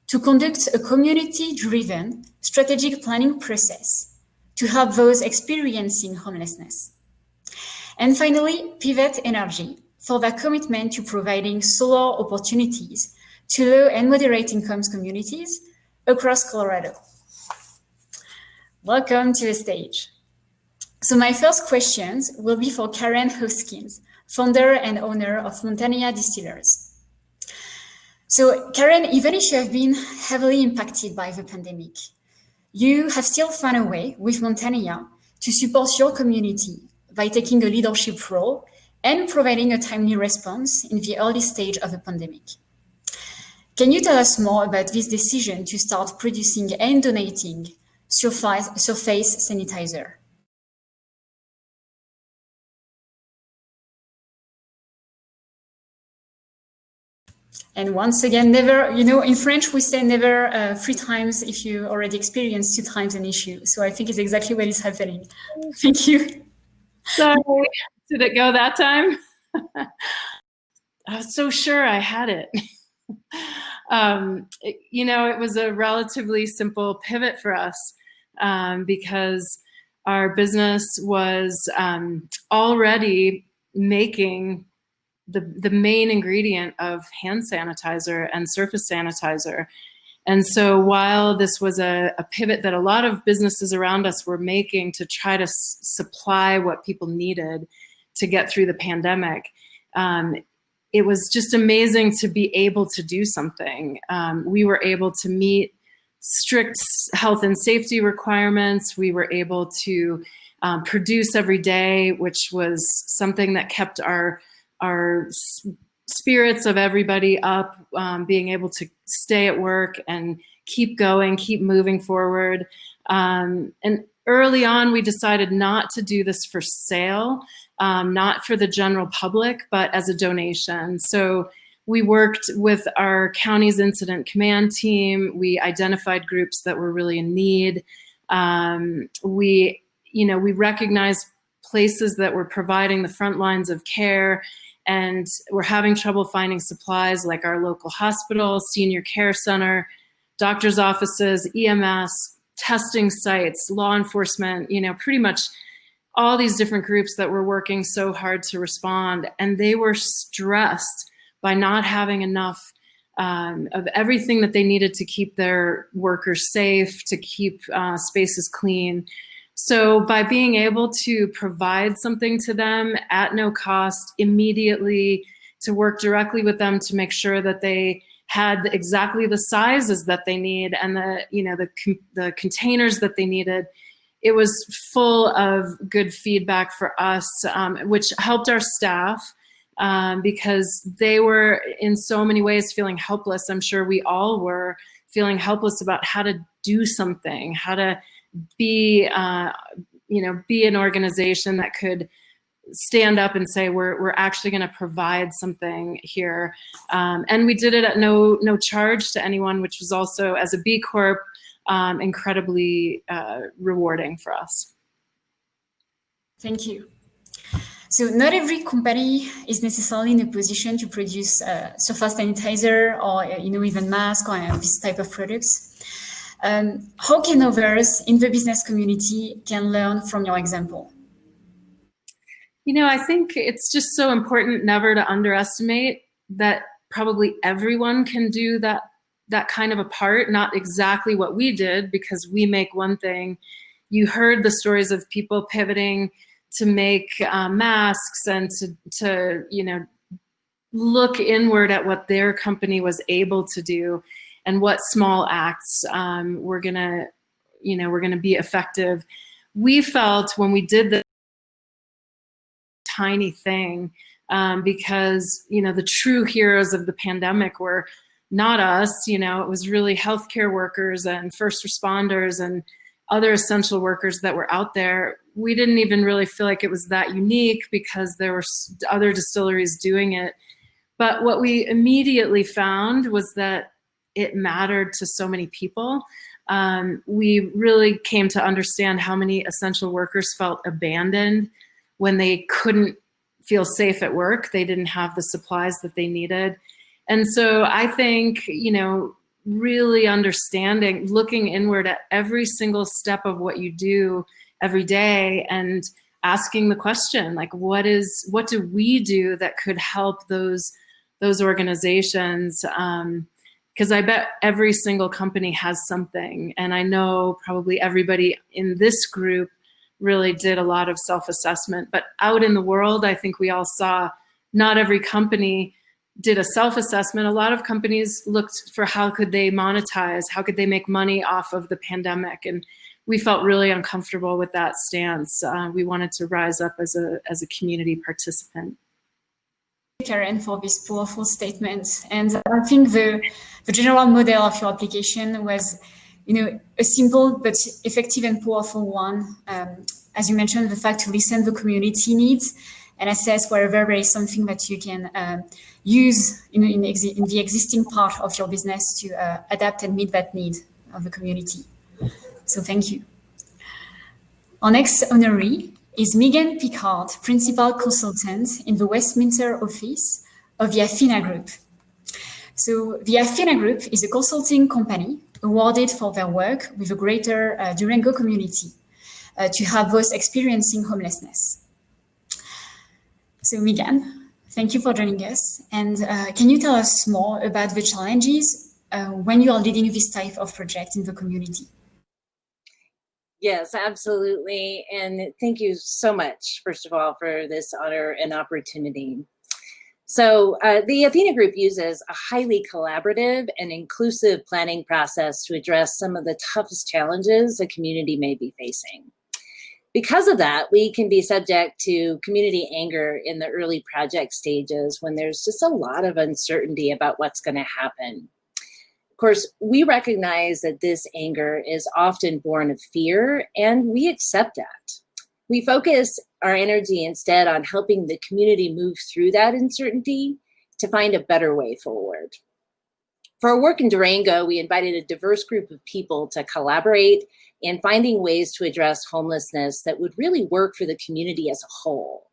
S2: to conduct a community-driven strategic planning process to help those experiencing homelessness. And finally, Pivot Energy for their commitment to providing solar opportunities to low and moderate income communities across Colorado. Welcome to the stage. So my first questions will be for Karen Hoskins, founder and owner of Montania Distillers. So Karen, even if you have been heavily impacted by the pandemic, you have still found a way with Montania to support your community by taking a leadership role and providing a timely response in the early stage of the pandemic. Can you tell us more about this decision to start producing and donating surface sanitizer? And once again, never, in French, we say never 3 times if you already experienced 2 times an issue. So I think it's exactly what is happening. Thank you.
S7: Sorry, did it go that time? I was so sure I had it. It was a relatively simple pivot for us because our business was already making the main ingredient of hand sanitizer and surface sanitizer. And so while this was a pivot that a lot of businesses around us were making to try to supply what people needed to get through the pandemic, it was just amazing to be able to do something. We were able to meet strict health and safety requirements. We were able to produce every day, which was something that kept our spirits of everybody up, being able to stay at work and keep going, keep moving forward. And early on, we decided not to do this for sale, not for the general public, but as a donation. So we worked with our county's incident command team. We identified groups that were really in need. We recognized places that were providing the front lines of care and we're having trouble finding supplies, like our local hospital, senior care center, doctor's offices, EMS, testing sites, law enforcement, pretty much all these different groups that were working so hard to respond. And they were stressed by not having enough of everything that they needed to keep their workers safe, to keep spaces clean. So by being able to provide something to them at no cost immediately, to work directly with them to make sure that they had exactly the sizes that they need and the containers that they needed, it was full of good feedback for us, which helped our staff because they were in so many ways feeling helpless. I'm sure we all were feeling helpless about how to do something, how to be an organization that could stand up and say we're actually going to provide something here, and we did it at no charge to anyone, which was also, as a B Corp, incredibly rewarding for us.
S2: Thank you. So not every company is necessarily in a position to produce surface sanitizer or even mask or this type of products. How can others in the business community can learn from your example?
S7: I think it's just so important never to underestimate that probably everyone can do that kind of a part, not exactly what we did because we make one thing. You heard the stories of people pivoting to make masks and to look inward at what their company was able to do and what small acts were gonna be effective. We felt when we did this tiny thing because the true heroes of the pandemic were not us. It was really healthcare workers and first responders and other essential workers that were out there. We didn't even really feel like it was that unique because there were other distilleries doing it. But what we immediately found was that it mattered to so many people.
S8: We really came to understand how many essential workers felt abandoned when they couldn't feel safe at work. They didn't have the supplies that they needed. And so I think, really understanding, looking inward at every single step of what you do every day and asking the question, like, what do we do that could help those organizations? Because I bet every single company has something. And I know probably everybody in this group really did a lot of self-assessment. But out in the world, I think we all saw not every company did a self-assessment. A lot of companies looked for how could they monetize, how could they make money off of the pandemic. And we felt really uncomfortable with that stance. We wanted to rise up as a community participant.
S2: Karen, for this powerful statement. And I think the general model of your application was, a simple but effective and powerful one. As you mentioned, the fact to listen to the community needs and assess wherever there is something that you can use in the existing part of your business to adapt and meet that need of the community. So thank you. Our next honoree is Megan Picard, Principal Consultant in the Westminster office of the Athena Group. So the Athena Group is a consulting company awarded for their work with the greater Durango community to have those experiencing homelessness. So Megan, thank you for joining us. And can you tell us more about the challenges when you are leading this type of project in the community?
S9: Yes, absolutely. And thank you so much, first of all, for this honor and opportunity. So the Athena Group uses a highly collaborative and inclusive planning process to address some of the toughest challenges a community may be facing. Because of that, we can be subject to community anger in the early project stages when there's just a lot of uncertainty about what's going to happen. Of course, we recognize that this anger is often born of fear, and we accept that. We focus our energy instead on helping the community move through that uncertainty to find a better way forward. For our work in Durango, we invited a diverse group of people to collaborate in finding ways to address homelessness that would really work for the community as a whole.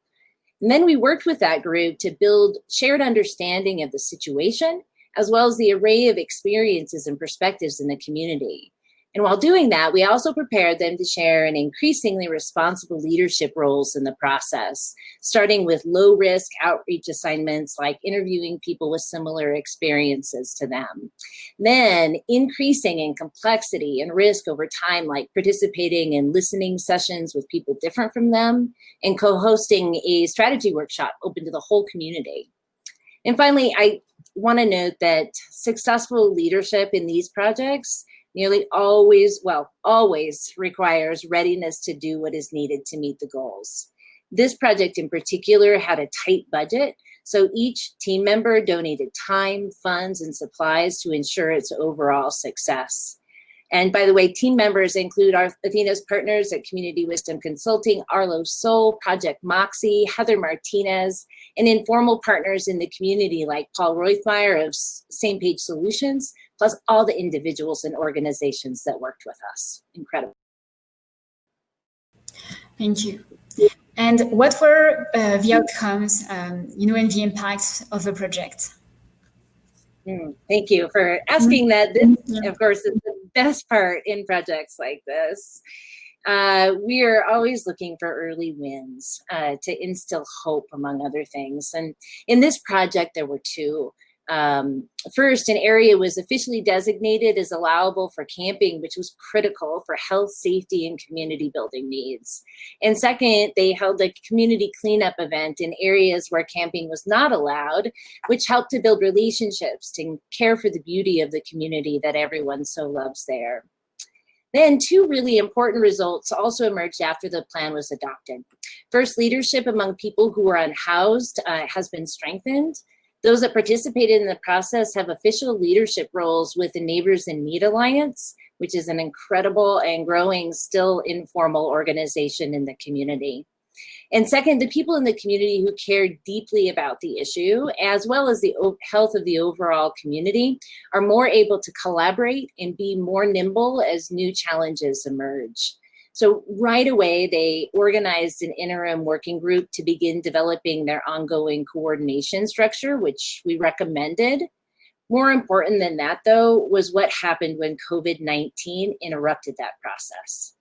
S9: And then we worked with that group to build shared understanding of the situation, as well as the array of experiences and perspectives in the community. And while doing that, we also prepared them to share in increasingly responsible leadership roles in the process, starting with low-risk outreach assignments like interviewing people with similar experiences to them. Then increasing in complexity and risk over time, like participating in listening sessions with people different from them, and co-hosting a strategy workshop open to the whole community. And finally, I want to note that successful leadership in these projects nearly always requires readiness to do what is needed to meet the goals. This project in particular had a tight budget, so each team member donated time, funds, and supplies to ensure its overall success. And by the way, team members include our Athena's partners at Community Wisdom Consulting, Arlo Soul, Project Moxie, Heather Martinez, and informal partners in the community like Paul Roithmeyer of Same Page Solutions, plus all the individuals and organizations that worked with us. Incredible.
S2: Thank you. And what were the outcomes, and the impact of the project?
S9: Thank you for asking that. This, of course, is the best part in projects like this. We are always looking for early wins to instill hope, among other things. And in this project, there were two. First, an area was officially designated as allowable for camping, which was critical for health, safety, and community building needs. And second, they held a community cleanup event in areas where camping was not allowed, which helped to build relationships and care for the beauty of the community that everyone so loves there. Then two really important results also emerged after the plan was adopted. First, leadership among people who were unhoused has been strengthened. Those that participated in the process have official leadership roles with the Neighbors in Need Alliance, which is an incredible and growing, still informal organization in the community. And second, the people in the community who care deeply about the issue, as well as the health of the overall community, are more able to collaborate and be more nimble as new challenges emerge. So right away, they organized an interim working group to begin developing their ongoing coordination structure, which we recommended. More important than that, though, was what happened when COVID-19 interrupted that process.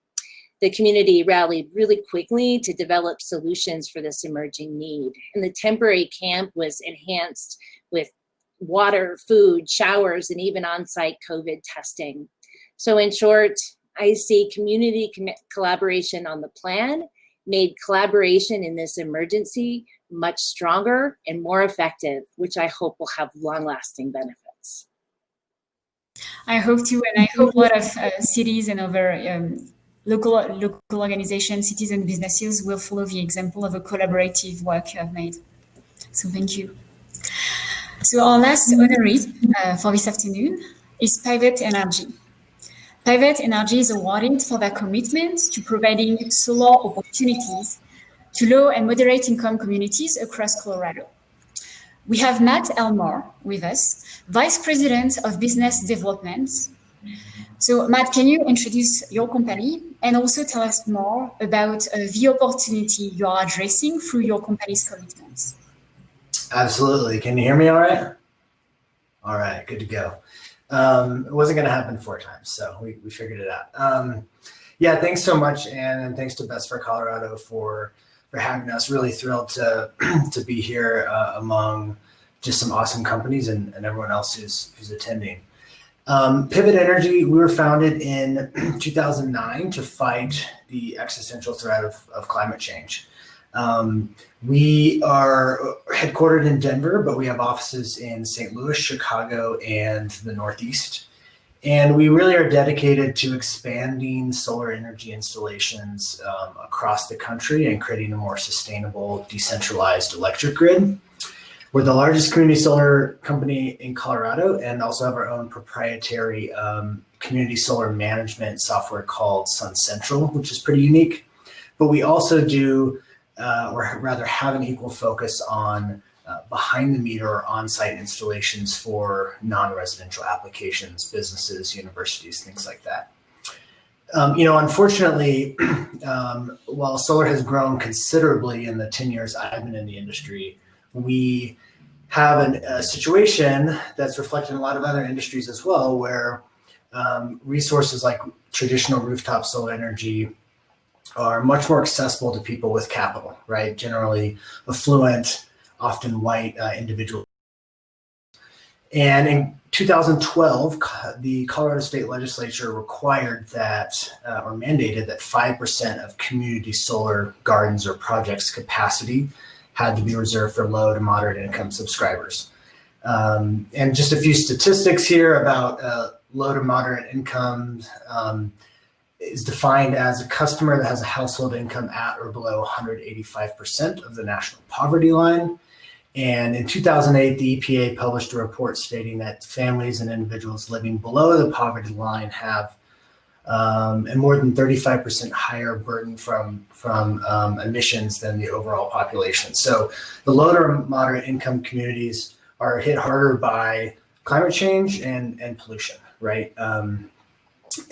S9: The community rallied really quickly to develop solutions for this emerging need. And the temporary camp was enhanced with water, food, showers, and even on-site COVID testing. So in short, I see community collaboration on the plan made collaboration in this emergency much stronger and more effective, which I hope will have long-lasting benefits.
S2: I hope too, and I hope a lot of cities and other local organizations, cities and businesses will follow the example of a collaborative work you have made. So thank you. So our last honoree for this afternoon is Pivot Energy. Pivot Energy is awarded for their commitment to providing solar opportunities to low and moderate income communities across Colorado. We have Matt Elmore with us, Vice President of Business Development. So Matt, can you introduce your company and also tell us more about the opportunity you are addressing through your company's commitments?
S10: Absolutely. Can you hear me all right? All right, good to go. It wasn't going to happen 4 times, so we figured it out. Yeah, thanks so much, Ann, and thanks to Best for Colorado for having us. Really thrilled to be here among just some awesome companies and everyone else who's attending. Pivot Energy, we were founded in 2009 to fight the existential threat of climate change. We are headquartered in Denver, but we have offices in St. Louis, Chicago, and the Northeast. And we really are dedicated to expanding solar energy installations across the country and creating a more sustainable, decentralized electric grid. We're the largest community solar company in Colorado and also have our own proprietary community solar management software called SunCentral, which is pretty unique. But we also do, or rather have an equal focus on behind the meter or on-site installations for non-residential applications, businesses, universities, things like that. Unfortunately, while solar has grown considerably in the 10 years I've been in the industry, we have a situation that's reflected in a lot of other industries as well, where resources like traditional rooftop solar energy are much more accessible to people with capital, right? Generally affluent, often white individuals. And in 2012, the Colorado State Legislature required that, or mandated that 5% of community solar gardens or projects capacity had to be reserved for low to moderate income subscribers. And just a few statistics here about low to moderate income is defined as a customer that has a household income at or below 185% of the national poverty line. And in 2008, the EPA published a report stating that families and individuals living below the poverty line have a more than 35% higher burden from emissions than the overall population. So the low to moderate income communities are hit harder by climate change and pollution, right?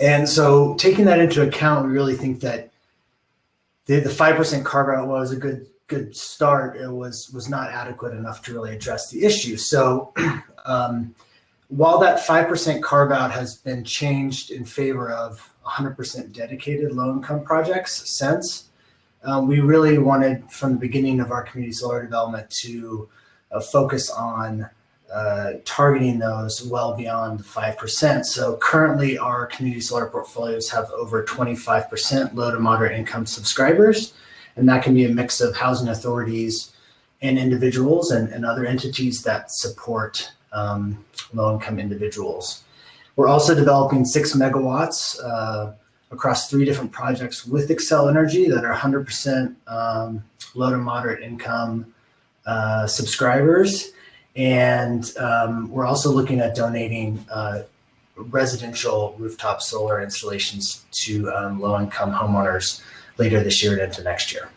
S10: And so taking that into account, we really think that the 5% carve out was a good start. It was not adequate enough to really address the issue. So while that 5% carve out has been changed in favor of 100% dedicated low income projects since, we really wanted from the beginning of our community solar development to focus on targeting those well beyond the 5%. So currently our community solar portfolios have over 25% low to moderate income subscribers. And that can be a mix of housing authorities and individuals and other entities that support low-income individuals. We're also developing 6 megawatts across 3 different projects with Xcel Energy that are 100% low to moderate income subscribers. And we're also looking at donating residential rooftop solar installations to low-income homeowners later this year and into next year.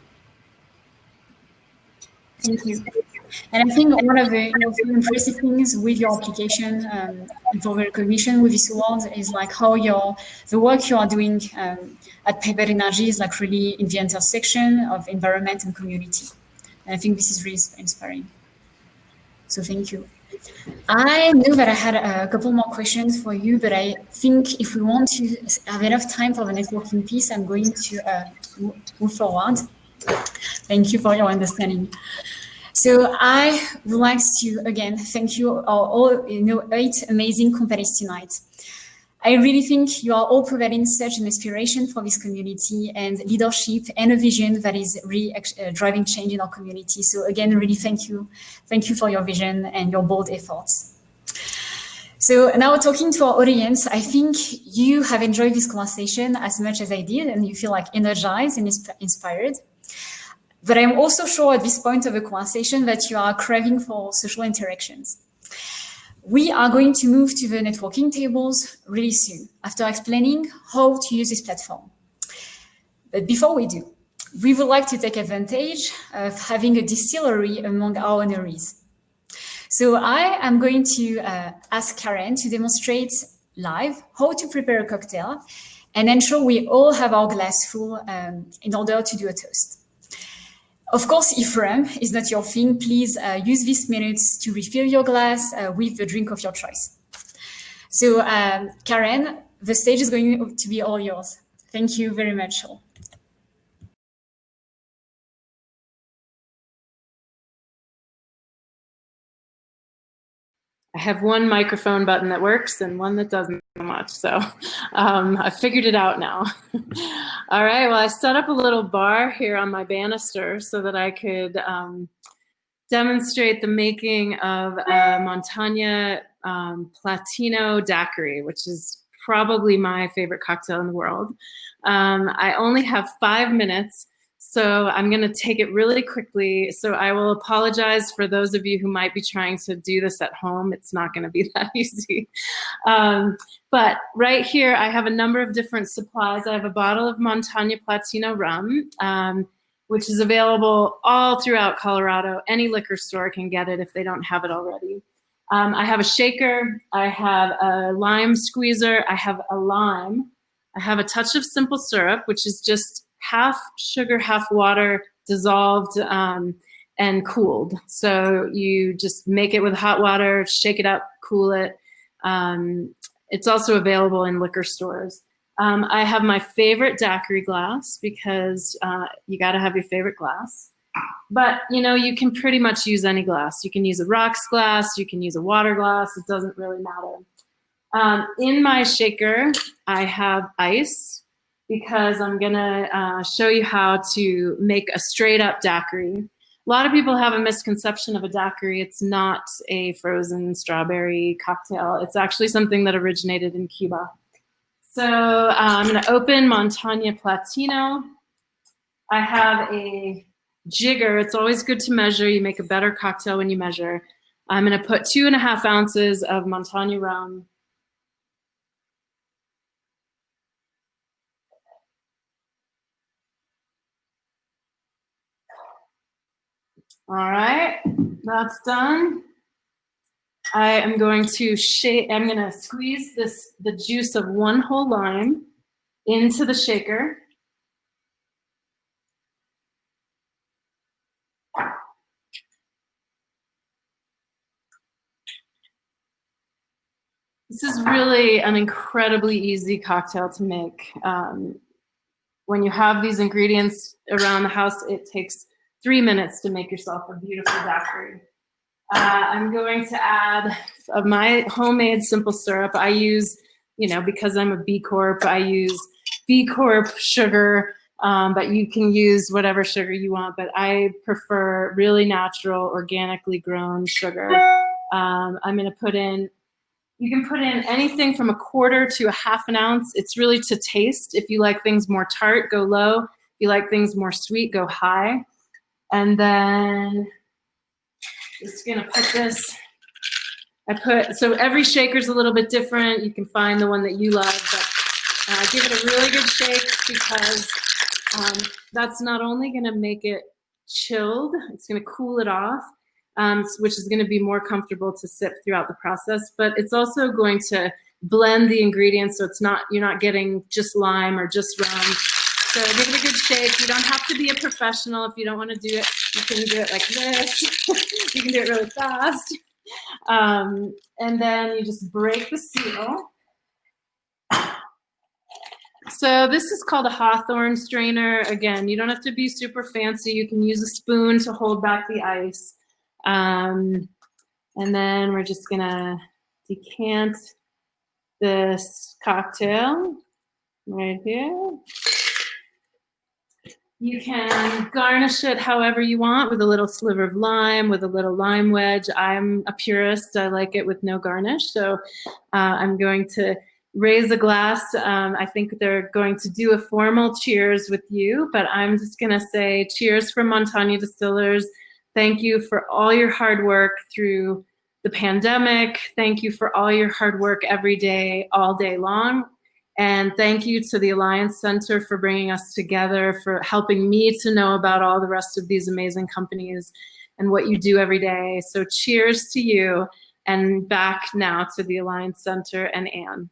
S2: Thank you. And I think one of the few impressive things with your application for the recognition with this award is like how the work you are doing at Payback Energy is like really in the intersection of environment and community. And I think this is really inspiring. So thank you. I knew that I had a couple more questions for you, but I think if we want to have enough time for the networking piece, I'm going to move forward. Thank you for your understanding. So I would like to, again, thank you all 8 amazing companies tonight. I really think you are all providing such an inspiration for this community and leadership and a vision that is really driving change in our community. So again, really thank you. Thank you for your vision and your bold efforts. So now talking to our audience, I think you have enjoyed this conversation as much as I did, and you feel like energized and inspired. But I'm also sure at this point of the conversation that you are craving for social interactions. We are going to move to the networking tables really soon after explaining how to use this platform. But before we do, we would like to take advantage of having a distillery among our honorees. So I am going to ask Karen to demonstrate live how to prepare a cocktail and ensure we all have our glass full in order to do a toast. Of course, if rum is not your thing, please use these minutes to refill your glass with the drink of your choice. So Karen, the stage is going to be all yours. Thank you very much all.
S8: I have one microphone button that works and one that doesn't so much. So I figured it out now. All right, well, I set up a little bar here on my banister so that I could demonstrate the making of a Montagna Platino daiquiri, which is probably my favorite cocktail in the world. I only have 5 minutes. So I'm going to take it really quickly. So I will apologize for those of you who might be trying to do this at home. It's not going to be that easy. But right here, I have a number of different supplies. I have a bottle of Montagna Platino rum, which is available all throughout Colorado. Any liquor store can get it if they don't have it already. I have a shaker. I have a lime squeezer. I have a lime. I have a touch of simple syrup, which is just half sugar, half water, dissolved and cooled. So you just make it with hot water, shake it up, cool it. It's also available in liquor stores. I have my favorite daiquiri glass because you got to have your favorite glass. But you know, you can pretty much use any glass. You can use a rocks glass, you can use a water glass. It doesn't really matter. In my shaker, I have ice, because I'm gonna show you how to make a straight up daiquiri. A lot of people have a misconception of a daiquiri. It's not a frozen strawberry cocktail. It's actually something that originated in Cuba. So I'm gonna open Montagna Platino. I have a jigger. It's always good to measure. You make a better cocktail when you measure. I'm gonna put 2.5 ounces of Montagna rum. All right, that's done. I am going to I'm going to squeeze the juice of 1 whole lime into the shaker. This is really an incredibly easy cocktail to make. When you have these ingredients around the house, it takes 3 minutes to make yourself a beautiful daiquiri. I'm going to add my homemade simple syrup. I use, because I'm a B Corp, I use B Corp sugar, but you can use whatever sugar you want, but I prefer really natural, organically grown sugar. I'm gonna put in, you can put in anything from 1/4 to 1/2 ounce. It's really to taste. If you like things more tart, go low. If you like things more sweet, go high. And then just gonna put this, so every shaker's a little bit different. You can find the one that you love, but give it a really good shake because that's not only gonna make it chilled. It's going to cool it off, which is going to be more comfortable to sip throughout the process. But it's also going to blend the ingredients, so you're not getting just lime or just rum. So give it a good shake. You don't have to be a professional. If you don't want to do it, you can do it like this. You can do it really fast. And then you just break the seal. So this is called a Hawthorne strainer. Again, you don't have to be super fancy. You can use a spoon to hold back the ice. And then we're just gonna decant this cocktail right here. You can garnish it however you want, with a little sliver of lime, with a little lime wedge. I'm a purist. I like it with no garnish. So I'm going to raise a glass. I think they're going to do a formal cheers with you, but I'm just going to say cheers from Montagna Distillers. Thank you for all your hard work through the pandemic. Thank you for all your hard work every day, all day long. And thank you to the Alliance Center for bringing us together, for helping me to know about all the rest of these amazing companies and what you do every day. So cheers to you, and back now to the Alliance Center and Anne.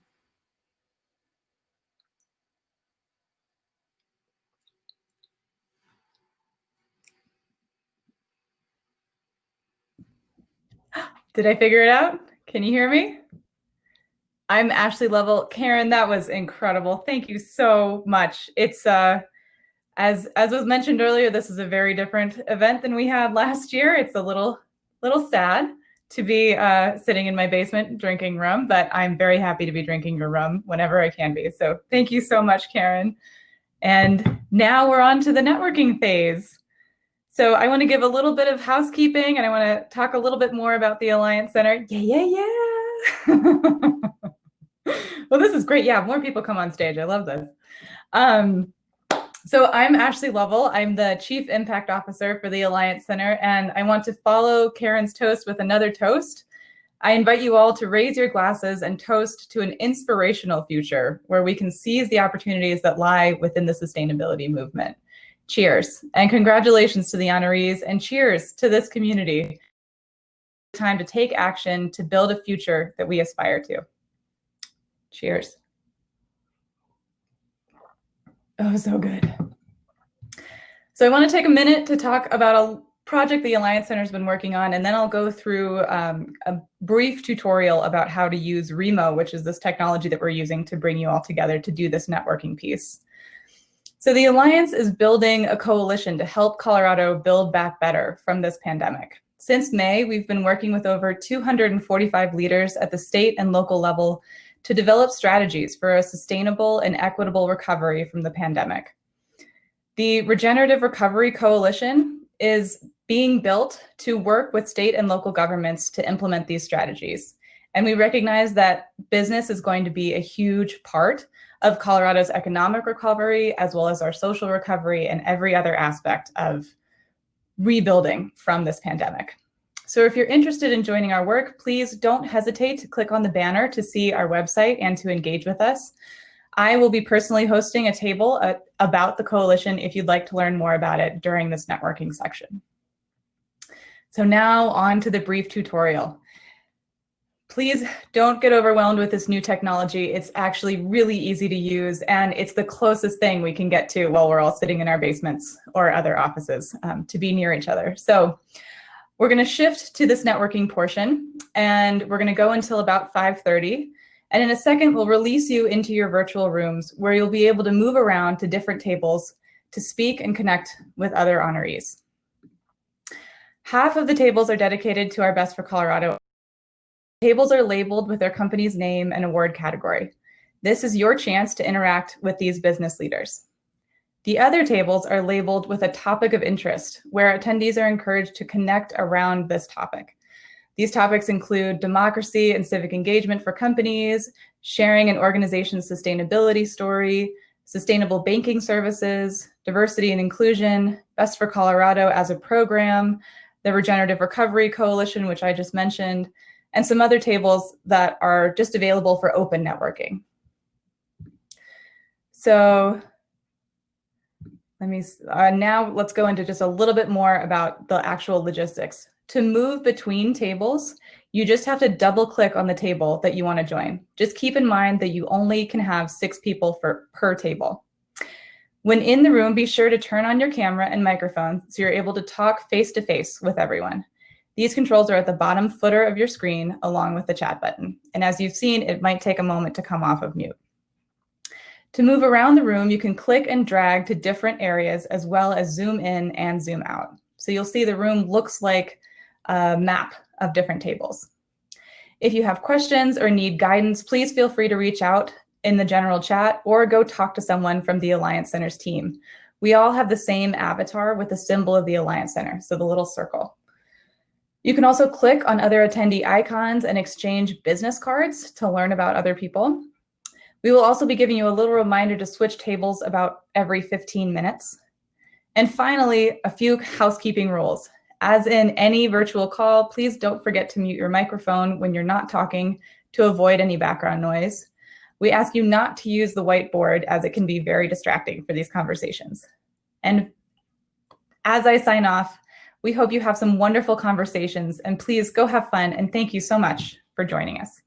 S11: Did I figure it out? Can you hear me? I'm Ashley Lovell. Karen, that was incredible. Thank you so much. It's as was mentioned earlier, this is a very different event than we had last year. It's a little sad to be sitting in my basement drinking rum, but I'm very happy to be drinking your rum whenever I can be. So thank you so much, Karen. And now we're on to the networking phase. So I want to give a little bit of housekeeping, and I want to talk a little bit more about the Alliance Center. Yeah. Well, this is great. Yeah, more people come on stage. I love this. So I'm Ashley Lovell. I'm the Chief Impact Officer for the Alliance Center, and I want to follow Karen's toast with another toast. I invite you all to raise your glasses and toast to an inspirational future where we can seize the opportunities that lie within the sustainability movement. Cheers, and congratulations to the honorees, and cheers to this community. Time to take action to build a future that we aspire to. Cheers. Oh, so good. So I want to take a minute to talk about a project the Alliance Center has been working on, and then I'll go through a brief tutorial about how to use Remo, which is this technology that we're using to bring you all together to do this networking piece. So the Alliance is building a coalition to help Colorado build back better from this pandemic. Since May, we've been working with over 245 leaders at the state and local level to develop strategies for a sustainable and equitable recovery from the pandemic. The Regenerative Recovery Coalition is being built to work with state and local governments to implement these strategies. And we recognize that business is going to be a huge part of Colorado's economic recovery, as well as our social recovery and every other aspect of rebuilding from this pandemic. So if you're interested in joining our work, please don't hesitate to click on the banner to see our website and to engage with us. I will be personally hosting a table about the coalition if you'd like to learn more about it during this networking section. So now on to the brief tutorial. Please don't get overwhelmed with this new technology. It's actually really easy to use, and it's the closest thing we can get to while we're all sitting in our basements or other offices to be near each other. So we're going to shift to this networking portion, and we're going to go until about 5:30. And in a second, we'll release you into your virtual rooms where you'll be able to move around to different tables to speak and connect with other honorees. Half of the tables are dedicated to our Best for Colorado. Tables are labeled with their company's name and award category. This is your chance to interact with these business leaders. The other tables are labeled with a topic of interest, where attendees are encouraged to connect around this topic. These topics include democracy and civic engagement for companies, sharing an organization's sustainability story, sustainable banking services, diversity and inclusion, Best for Colorado as a program, the Regenerative Recovery Coalition, which I just mentioned, and some other tables that are just available for open networking. So Now let's go into just a little bit more about the actual logistics. To move between tables, you just have to double click on the table that you want to join. Just keep in mind that you only can have 6 people per table. When in the room, be sure to turn on your camera and microphone so you're able to talk face to face with everyone. These controls are at the bottom footer of your screen along with the chat button. And as you've seen, it might take a moment to come off of mute. To move around the room, you can click and drag to different areas as well as zoom in and zoom out. So you'll see the room looks like a map of different tables. If you have questions or need guidance, please feel free to reach out in the general chat or go talk to someone from the Alliance Center's team. We all have the same avatar with the symbol of the Alliance Center, so the little circle. You can also click on other attendee icons and exchange business cards to learn about other people. We will also be giving you a little reminder to switch tables about every 15 minutes. And finally, a few housekeeping rules. As in any virtual call, please don't forget to mute your microphone when you're not talking to avoid any background noise. We ask you not to use the whiteboard as it can be very distracting for these conversations. And as I sign off, we hope you have some wonderful conversations, and please go have fun, and thank you so much for joining us.